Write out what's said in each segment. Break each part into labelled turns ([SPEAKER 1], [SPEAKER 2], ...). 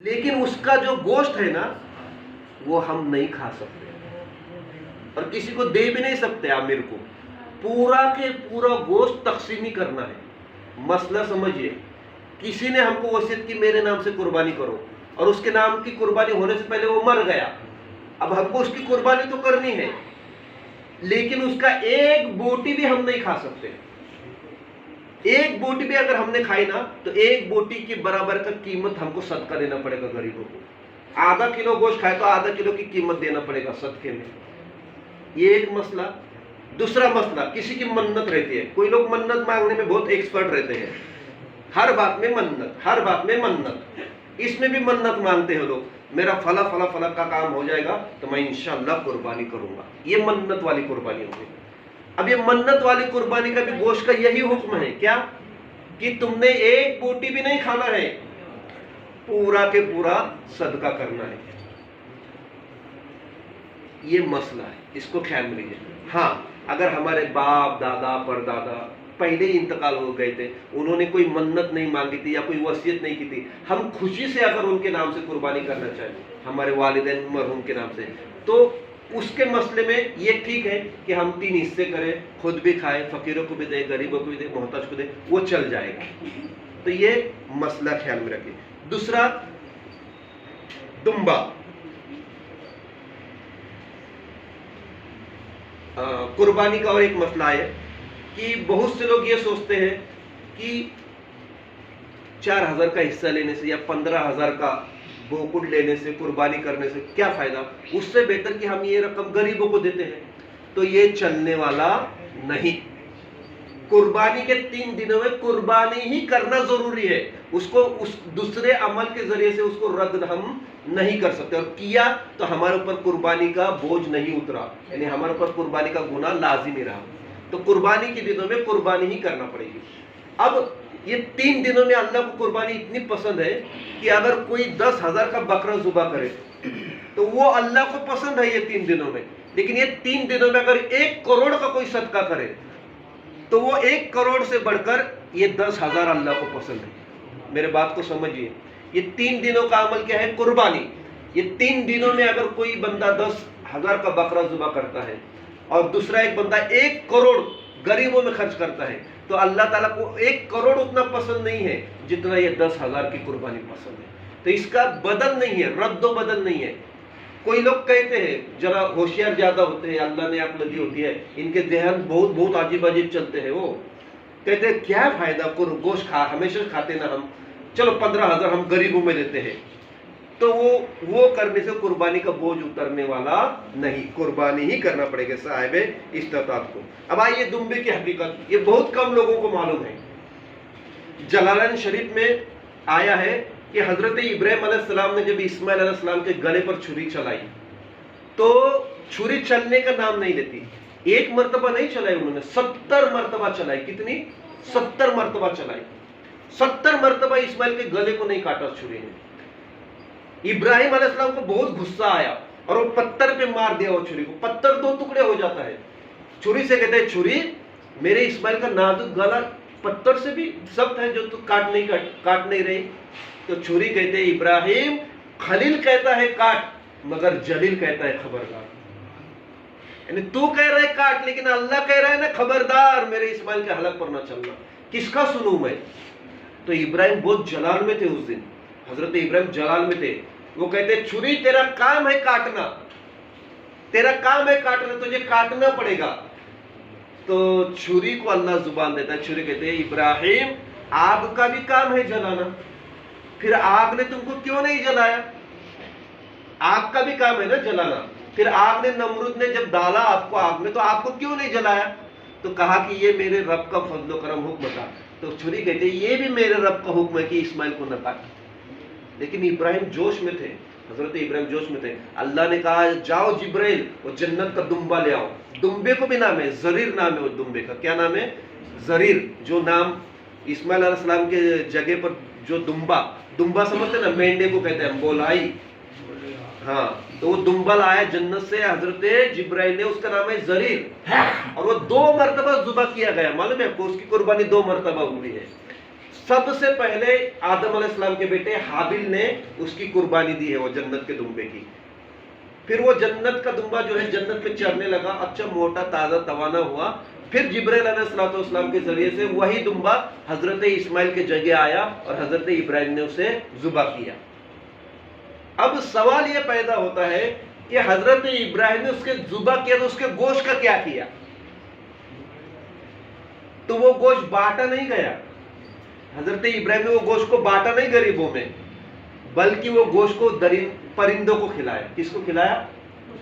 [SPEAKER 1] لیکن اس کا جو گوشت ہے نا وہ ہم نہیں کھا سکتے اور کسی کو دے بھی نہیں سکتے. عامر کو پورا کے پورا گوشت تقسیمی کرنا ہے. مسئلہ سمجھیے, کسی نے ہم کو وصیت کی میرے نام سے قربانی کرو, اور اس کے نام کی قربانی ہونے سے پہلے وہ مر گیا. اب ہم کو اس کی قربانی تو کرنی ہے, لیکن اس کا ایک بوٹی بھی ہم نہیں کھا سکتے. ایک بوٹی بھی اگر ہم نے کھائی نا تو ایک بوٹی کے برابر کا قیمت ہم کو صدقہ دینا پڑے گا غریبوں کو. آدھا کلو گوشت کھائے تو آدھا کلو کی قیمت دینا پڑے گا صدقے میں. یہ ایک مسئلہ. دوسرا مسئلہ, کسی کی منت رہتی ہے. کوئی لوگ منت مانگنے میں بہت ایکسپرٹ رہتے ہیں, ہر بات میں منت, ہر بات میں منت. اس میں بھی منت مانگتے ہیں لوگ, میرا فلا فلا فلا کا کام ہو جائے گا تو میں انشاءاللہ قربانی کروں گا. یہ منت والی قربانی ہوگی. اب یہ منت والی قربانی کا بھی گوشت کا یہی حکم ہے کیا, کہ تم نے ایک بوٹی بھی نہیں کھانا ہے, پورا کے پورا صدقہ کرنا ہے. یہ مسئلہ ہے, اس کو خیال میں لیجیے. ہاں, اگر ہمارے باپ دادا پردادا پہلے ہی انتقال ہو گئے تھے, انہوں نے کوئی منت نہیں مانگی تھی یا کوئی وصیت نہیں کی تھی, ہم خوشی سے اگر ان کے نام سے قربانی کرنا چاہیں, ہمارے والدین مرحوم کے نام سے, تو اس کے مسئلے میں یہ ٹھیک ہے کہ ہم 3 حصے کریں, خود بھی کھائیں, فقیروں کو بھی دیں, غریبوں کو بھی دیں, محتاج کو دیں, وہ چل جائے گا. تو یہ مسئلہ خیال میں رکھیں. دوسرا, دمبا. قربانی کا اور ایک مسئلہ ہے کہ بہت سے لوگ یہ سوچتے ہیں کہ 4,000 کا حصہ لینے سے یا 15,000 کا بوکٹ لینے سے, قربانی کرنے سے کیا فائدہ, اس سے بہتر کہ ہم یہ رقم غریبوں کو دیتے ہیں. تو یہ چلنے والا نہیں. قربانی کے 3 دنوں میں قربانی ہی کرنا ضروری ہے. اس کو اس دوسرے عمل کے ذریعے سے اس کو رد ہم نہیں کر سکتے, اور کیا تو ہمارے اوپر قربانی کا بوجھ نہیں اترا, یعنی ہمارے اوپر قربانی کا گناہ لازمی رہا. تو قربانی کے دنوں میں قربانی ہی کرنا پڑے گی. اب یہ 3 دنوں میں اللہ کو قربانی اتنی پسند ہے کہ اگر کوئی 10,000 کا بکرا ذبح کرے تو وہ اللہ کو پسند ہے یہ 3 دنوں میں. لیکن یہ 3 دنوں میں اگر 1 کروڑ کا کوئی صدقہ کرے تو وہ 1 کروڑ سے بڑھ کر یہ 10,000 اللہ کو پسند ہے. میرے بات کو سمجھیے, یہ 3 دنوں کا عمل کیا ہے, قربانی. یہ 3 دنوں میں اگر کوئی بندہ 10,000 کا بکرا ذبح کرتا ہے اور دوسرا ایک بندہ 1 کروڑ غریبوں میں خرچ کرتا ہے, تو اللہ تعالیٰ کو 1 کروڑ اتنا پسند نہیں ہے جتنا یہ 10,000 کی قربانی پسند ہے. تو اس کا بدل نہیں ہے, رد و بدل نہیں ہے. کوئی لوگ کہتے ہیں, ذرا ہوشیار زیادہ ہوتے ہیں, اللہ نے عقل دی ہوتی ہے, ان کے ذہن بہت بہت عجیب عجیب چلتے ہیں. وہ کہتے ہیں کیا فائدہ, گوشت ہمیشہ کھاتے نا ہم, چلو 15,000 ہم غریبوں میں دیتے ہیں. تو وہ کرنے سے قربانی کا بوجھ اترنے والا نہیں, قربانی ہی کرنا پڑے گا صاحب استطاعت کو. اب آئیے دمبے کی حقیقت, یہ بہت کم لوگوں کو معلوم ہے. جلالین شریف میں آیا ہے کہ حضرت ابراہیم علیہ السلام نے جب اسماعیل علیہ السلام کے گلے پر چھری چلائی تو چھری چلنے کا نام نہیں لیتی. 1 مرتبہ نہیں چلائی انہوں نے, 70 مرتبہ چلائی. کتنی؟ 70 مرتبہ چلائی. 70 مرتبہ اسماعیل کے گلے کو نہیں کاٹا چھری نے. ابراہیم علیہ السلام کو بہت غصہ آیا اور وہ پتھر پہ مار دیا وہ چھری کو. پتھر 2 ٹکڑے ہو جاتا ہے. چھری سے کہتے ہیں, چھری میرے اسماعیل کا نازک گلا پتھر سے بھی سخت ہے جو تو کاٹ نہیں رہی. تو چھری کہتے ہیں, ابراہیم خلیل کہتا ہے کاٹ, مگر جلیل کہتا ہے خبردار. یعنی تو کہہ رہا ہے کاٹ, لیکن اللہ کہہ رہا ہے نا خبردار, میرے اسماعیل کے حلق پر نہ چلنا. کس کا سنوں میں؟ تو ابراہیم بہت جلال میں تھے اس دن. حضرت ابراہیم جلال میں تھے. وہ کہتے ہیں, چھری تیرا کام ہے کاٹنا, تیرا کام ہے کاٹنا, تجھے کاٹنا پڑے گا. تو چھری کو اللہ زبان دیتا ہے. چھری کہتے ہیں, ابراہیم آگ کا بھی کام ہے جلانا, پھر آگ نے تم کو کیوں نہیں جلایا؟ آگ کا بھی کام ہے نا جلانا. پھر آگ نے, نمرود نے جب ڈالا آپ کو آگ میں, تو آپ کو کیوں نہیں جلایا؟ تو کہا کہ یہ میرے رب کا فضل و کرم حکم تھا. تو چھری کہتے ہیں, یہ بھی میرے رب کا حکم ہے کہ اسماعیل کو نہ کاٹے. لیکن ابراہیم جوش میں تھے, حضرت ابراہیم جوش میں تھے. اللہ نے کہا, جاؤ جبرائیل, وہ جنت کا دمبا لے آؤ. دمبے کو بھی نام ہے, زریر نام ہے وہ دمبے کا. کیا نام ہے؟ زریر. جو نام اسماعیل علیہ السلام کے جگہ پر جو دمبا سمجھتے نا, مینڈے کو کہتے ہیں, بولائی. ہاں, تو وہ دمبا آیا جنت سے حضرت جبرائیل نے, اس کا نام ہے زریر. اور وہ 2 مرتبہ ذبح کیا گیا. معلوم ہے آپ کو, اس کی قربانی 2 مرتبہ ہوئی ہے. سب سے پہلے آدم علیہ السلام کے بیٹے حابیل نے اس کی قربانی دی ہے، وہ جنت کے دمبے کی. پھر وہ جنت کا دمبا جو ہے جنت میں چرنے لگا، اچھا موٹا تازہ توانا ہوا. پھر جبرائیل علیہ السلام کے ذریعے سے وہی دمبا حضرت اسماعیل کے جگہ آیا اور حضرت ابراہیم نے اسے ذبح کیا. اب سوال یہ پیدا ہوتا ہے کہ حضرت ابراہیم نے اس کے ذبح کیا تو اس کے گوشت کا کیا کیا؟ تو وہ گوشت بانٹا نہیں گیا. حضرت ابراہیم نے وہ گوشت کو بانٹا نہیں غریبوں میں، بلکہ وہ گوشت کو پرندوں کو کھلایا. کس کو کھلایا؟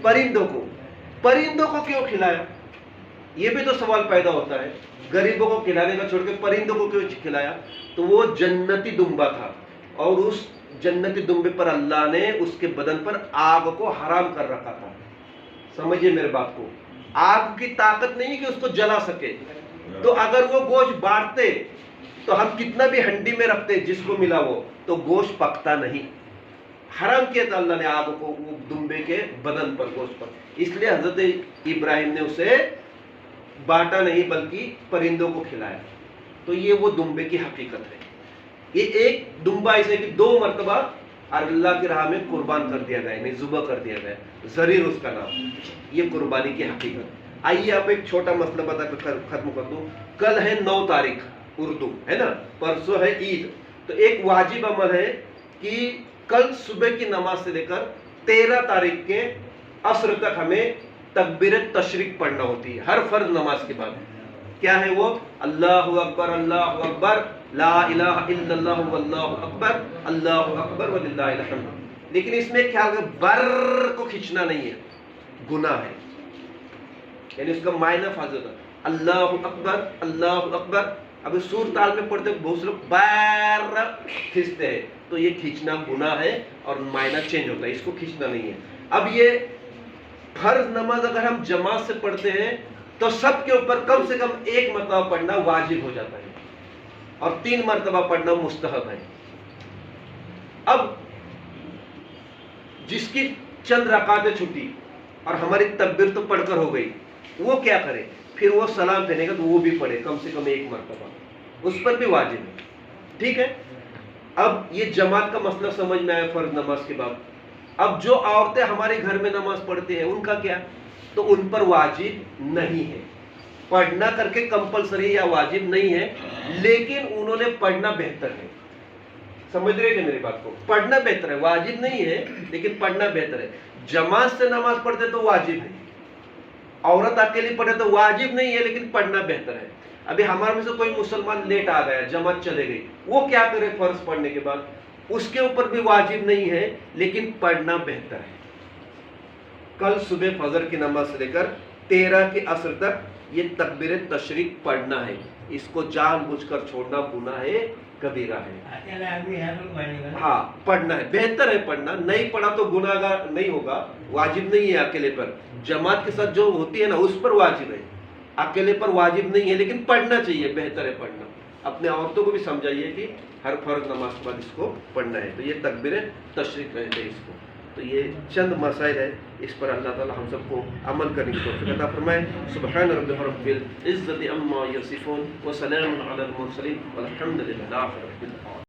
[SPEAKER 1] پرندوں کو. پرندوں کو کیوں کھلایا؟ یہ بھی تو سوال پیدا ہوتا ہے. غریبوں کو کھلانے کا چھوڑ کے پرندوں کو کیوں کھلایا؟ تو وہ جنتی دمبا تھا، اور اس جنتی دمبے پر اللہ نے اس کے بدن پر آگ کو حرام کر رکھا تھا. سمجھیے میرے بات کو. آگ کی طاقت نہیں کہ اس کو جلا سکے. تو اگر وہ گوشت بانٹتے تو ہم کتنا بھی ہنڈی میں رکھتے جس کو ملا وہ، تو گوشت پکتا نہیں. حرام کیا تھا اللہ نے آگ کو وہ دمبے کے بدن پر، گوشت پر. اس لیے حضرت ابراہیم نے اسے بانٹا نہیں بلکہ پرندوں کو کھلایا. تو یہ وہ دمبے کی حقیقت ہے. یہ ایک دمبا ایسے کہ 2 مرتبہ اللہ کی راہ میں قربان کر دیا گیا، یعنی ذبح کر دیا گیا. زریر اس کا نام. یہ قربانی کی حقیقت. آئیے آپ ایک چھوٹا مسئلہ بتا کر ختم کر دوں. کل ہے 9 تاریخ اردو ہے نا، پرسوں ہے عید. تو ایک واجب عمل ہے کہ کل صبح کی نماز سے لے کر 13 تاریخ کے عصر تک ہمیں تکبیر تشریق پڑھنا ہوتی ہے ہر فرض نماز کے بعد. کیا ہے وہ؟ اللہ اکبر اللہ اکبر لا الہ الا اللہ واللہ اکبر اللہ اکبر وللہ الحمد. لیکن اس میں کیا ہے؟ بر کو کھینچنا نہیں ہے، گناہ ہے. یعنی اس کا معنی فاضل ہے اللہ اکبر اللہ اکبر. اب سور تال میں پڑھتے بہت سے لوگ بر کھینچتے ہیں، تو یہ کھینچنا گناہ ہے اور معنی چینج ہوتا ہے. اس کو کھینچنا نہیں ہے. اب یہ فرض نماز اگر ہم جماعت سے پڑھتے ہیں تو سب کے اوپر کم سے کم 1 مرتبہ پڑھنا واجب ہو جاتا ہے اور 3 مرتبہ پڑھنا مستحب ہے. اب جس کی چند رکعتیں چھٹی اور ہماری تکبیر تو پڑھ کر ہو گئی، وہ کیا کرے؟ پھر وہ سلام پھیرے گا تو وہ بھی پڑھے کم سے کم 1 مرتبہ. اس پر بھی واجب ہے. ٹھیک ہے. اب یہ جماعت کا مسئلہ سمجھ میں آیا فرض نماز کے بعد. اب جو عورتیں ہمارے گھر میں نماز پڑھتی ہیں ان کا کیا؟ تو ان پر واجب نہیں ہے. پڑھنا کر کے کمپلسری یا واجب نہیں ہے، لیکن انہوں نے پڑھنا بہتر ہے. سمجھ رہے ہیں میری بات کو؟ پڑھنا بہتر ہے، واجب نہیں ہے لیکن پڑھنا بہتر ہے. جماعت سے نماز پڑھتے تو واجب ہے، عورت اکیلی پڑھے تو واجب نہیں ہے لیکن پڑھنا بہتر ہے. ابھی ہمارے میں سے کوئی مسلمان لیٹ آ گیا، جماعت چلے گئی، وہ کیا کرے فرض پڑھنے کے بعد؟ اس کے اوپر بھی واجب نہیں ہے لیکن پڑھنا بہتر ہے. کل صبح فجر کی نماز سے لے کر 13 کے عصر تک یہ تکبیر تشریق پڑھنا ہے. اس کو جان بوجھ کر چھوڑنا گناہ ہے، کبیرہ ہے. ہاں پڑھنا ہے، بہتر ہے پڑھنا. نہیں پڑھا تو گناہ گار نہیں ہوگا. واجب نہیں ہے اکیلے پر. جماعت کے ساتھ جو ہوتی ہے نا اس پر واجب ہے، اکیلے پر واجب نہیں ہے لیکن پڑھنا چاہیے، بہتر ہے پڑھنا. اپنے عورتوں کو بھی سمجھائیے کہ ہر فرض نماز کے بعد اس کو پڑھنا ہے. تو یہ تکبیر تشریق کہتے ہیں اس کو. تو یہ چند مسائل ہے، اس پر اللہ تعالی ہم سب کو عمل کرنے کی توفیق عطا فرمائے. سبحان ربک رب العزت عما یصفون وسلام علی المرسلین والحمد للہ رب العالمین.